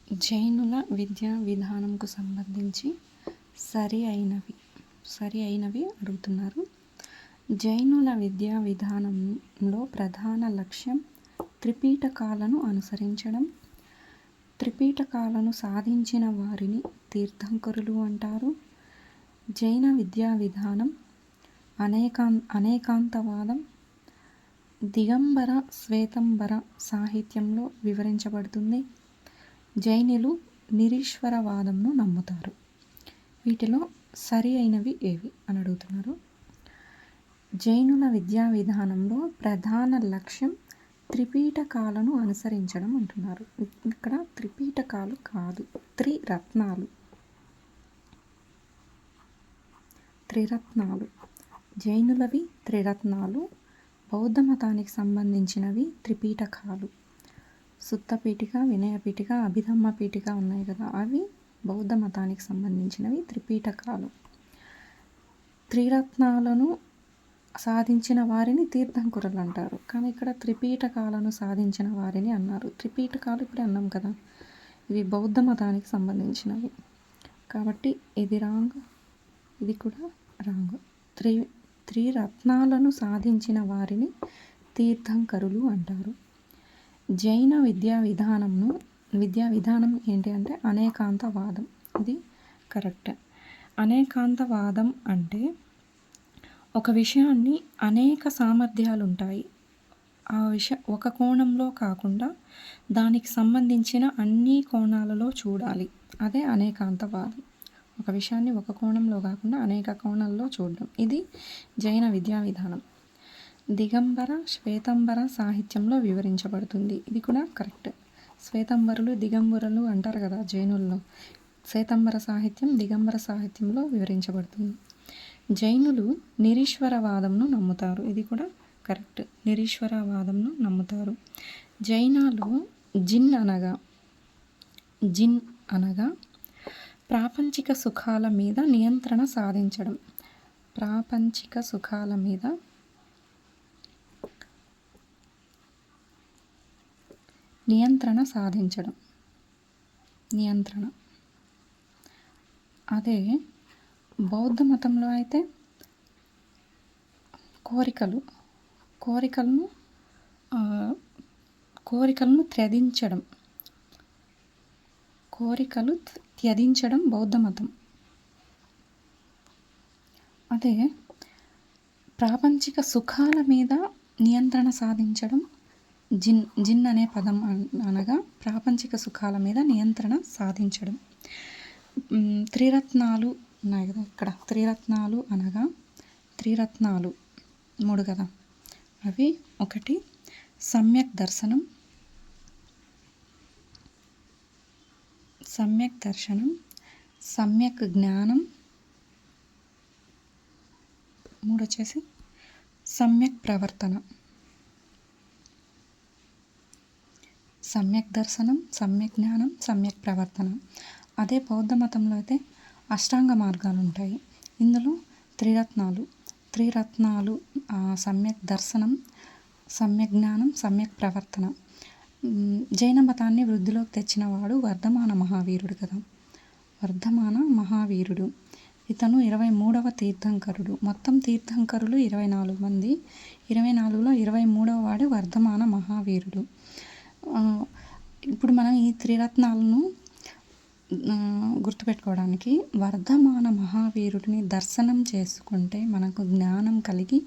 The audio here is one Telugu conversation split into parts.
జైనుల విద్యా విధానంకు సంబంధించి సరి అయినవి అడుగుతున్నారు. జైనుల విద్యా విధానంలో ప్రధాన లక్ష్యం త్రిపీటకాలను అనుసరించడం. త్రిపీటకాలను సాధించిన వారిని తీర్థంకరులు అంటారు. జైన విద్యా విధానం అనేకాంతవాదం, దిగంబర శ్వేతంబర సాహిత్యంలో వివరించబడుతుంది. జైనులు నిరీశ్వరవాదంను నమ్ముతారు. వీటిలో సరి అయినవి ఏవి అని అడుగుతున్నారు. జైనుల విద్యా విధానంలో ప్రధాన లక్ష్యం త్రిపీటకాలను అనుసరించడం అంటున్నారు. ఇక్కడ త్రిపీటకాలు కాదు, త్రిరత్నాలు. జైనులవి త్రిరత్నాలు, బౌద్ధ మతానికి సంబంధించినవి త్రిపీటకాలు. సుత్తపీఠిక, వినయపీఠిక, అభిధమ్మ పీఠిక ఉన్నాయి కదా, అవి బౌద్ధ మతానికి సంబంధించినవి త్రిపీటకాలు. త్రిరత్నాలను సాధించిన వారిని తీర్థంకరులు అంటారు. కానీ ఇక్కడ త్రిపీటకాలను సాధించిన వారిని అన్నారు. త్రిపీటకాలు ఇప్పుడు అన్నాం కదా, ఇవి బౌద్ధ మతానికి సంబంధించినవి కాబట్టి ఇది రాంగ్, ఇది కూడా రాంగ్. త్రిరత్నాలను సాధించిన వారిని తీర్థంకరులు అంటారు. జైన విద్యా విధానం ఏంటి అంటే అనేకాంతవాదం. ఇది కరెక్ట్. అనేకాంతవాదం అంటే ఒక విషయాన్ని అనేక సామర్థ్యాలు ఉంటాయి, ఆ విషయం ఒక కోణంలో కాకుండా దానికి సంబంధించిన అన్ని కోణాలలో చూడాలి, అదే అనేకాంతవాదం. ఒక విషయాన్ని ఒక కోణంలో కాకుండా అనేక కోణాల్లో చూడడం, ఇది జైన విద్యా విధానం. దిగంబర శ్వేతంబర సాహిత్యంలో వివరించబడుతుంది. ఇది కూడా కరెక్ట్. శ్వేతంబరులు దిగంబరులు అంటారు కదా జైనుల్లో. శ్వేతంబర సాహిత్యం దిగంబర సాహిత్యంలో వివరించబడుతుంది. జైనులు నిరీశ్వరవాదంను నమ్ముతారు. ఇది కూడా కరెక్ట్. నిరీశ్వరవాదంను నమ్ముతారు. జైనాలు జిన్ అనగా ప్రాపంచిక సుఖాల మీద నియంత్రణ సాధించడం. ప్రాపంచిక సుఖాల మీద నియంత్రణ సాధించడం. అదే బౌద్ధ మతంలో అయితే కోరికలను త్యజించడం బౌద్ధ మతం. అదే ప్రాపంచిక సుఖాల మీద నియంత్రణ సాధించడం జిన్ అనే పదం అనగా ప్రాపంచిక సుఖాల మీద నియంత్రణ సాధించడం. త్రిరత్నాలు ఉన్నాయి కదా ఇక్కడ, త్రిరత్నాలు అనగా త్రిరత్నాలు 3 కదా, అవి 1 సమ్యక్ దర్శనం, సమ్యక్ జ్ఞానం, 3 వచ్చేసి సమ్యక్ ప్రవర్తన. సమ్యక్ దర్శనం, సమ్యక్ జ్ఞానం, సమ్యక్ ప్రవర్తన. అదే బౌద్ధ మతంలో అయితే అష్టాంగ మార్గాలు ఉంటాయి. ఇందులో త్రిరత్నాలు సమ్యక్ దర్శనం, సమ్యక్ జ్ఞానం, సమ్యక్ ప్రవర్తన. జైన మతాన్ని వృద్ధిలోకి తెచ్చిన వాడు వర్ధమాన మహావీరుడు కదా, వర్ధమాన మహావీరుడు. ఇతను 23వ తీర్థంకరుడు. మొత్తం తీర్థంకరులు 24 మంది. 24లో 23వ వాడు వర్ధమాన మహావీరుడు. ఇప్పుడు మనం ఈ త్రిరత్నాలను గుర్తుపెట్టుకోవడానికి వర్ధమాన మహావీరుడిని దర్శనం చేసుకుంటే మనకు జ్ఞానం కలిగి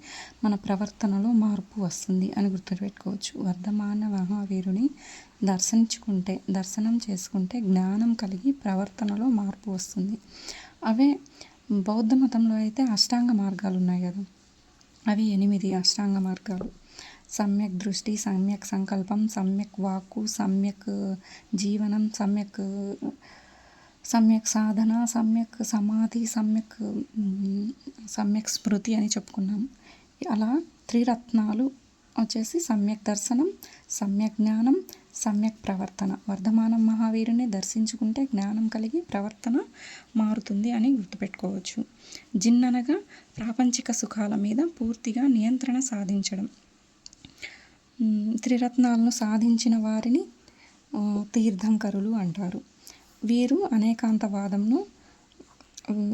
మన ప్రవర్తనలో మార్పు వస్తుంది అని గుర్తుపెట్టుకోవచ్చు. వర్ధమాన మహావీరుని దర్శనం చేసుకుంటే జ్ఞానం కలిగి ప్రవర్తనలో మార్పు వస్తుంది. అవే బౌద్ధ మతంలో అయితే అష్టాంగ మార్గాలు ఉన్నాయి కదా, అవి 8 అష్టాంగ మార్గాలు. సమ్యక్ దృష్టి, సమ్యక్ సంకల్పం, సమ్యక్ వాక్కు, సమ్యక్ జీవనం, సమ్యక్ సాధన, సమ్యక్ సమాధి, సమ్యక్ స్మృతి అని చెప్పుకున్నాం. అలా త్రిరత్నాలు వచ్చేసి సమ్యక్ దర్శనం, సమ్యక్ జ్ఞానం, సమ్యక్ ప్రవర్తన. వర్ధమాన మహావీరుని దర్శించుకుంటే జ్ఞానం కలిగి ప్రవర్తన మారుతుంది అని గుర్తుపెట్టుకోవచ్చు. జిన్ అనగా ప్రాపంచిక సుఖాల మీద పూర్తిగా నియంత్రణ సాధించడం. త్రిరత్నాలను సాధించిన వారిని తీర్థంకరులు అంటారు.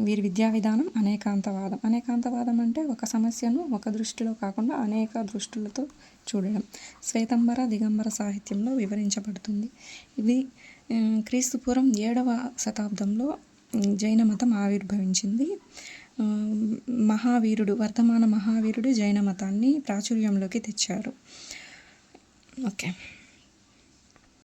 వీరి విద్యా విధానం అనేకాంతవాదం. అనేకాంతవాదం అంటే ఒక సమస్యను ఒక దృష్టిలో కాకుండా అనేక దృష్టులతో చూడడం. శ్వేతంబర దిగంబర సాహిత్యంలో వివరించబడుతుంది. ఇది క్రీస్తుపూర్వం 7వ శతాబ్దంలో జైన మతం ఆవిర్భవించింది. వర్ధమాన మహావీరుడు జైన మతాన్ని ప్రాచుర్యంలోకి తెచ్చారు. ఓకే.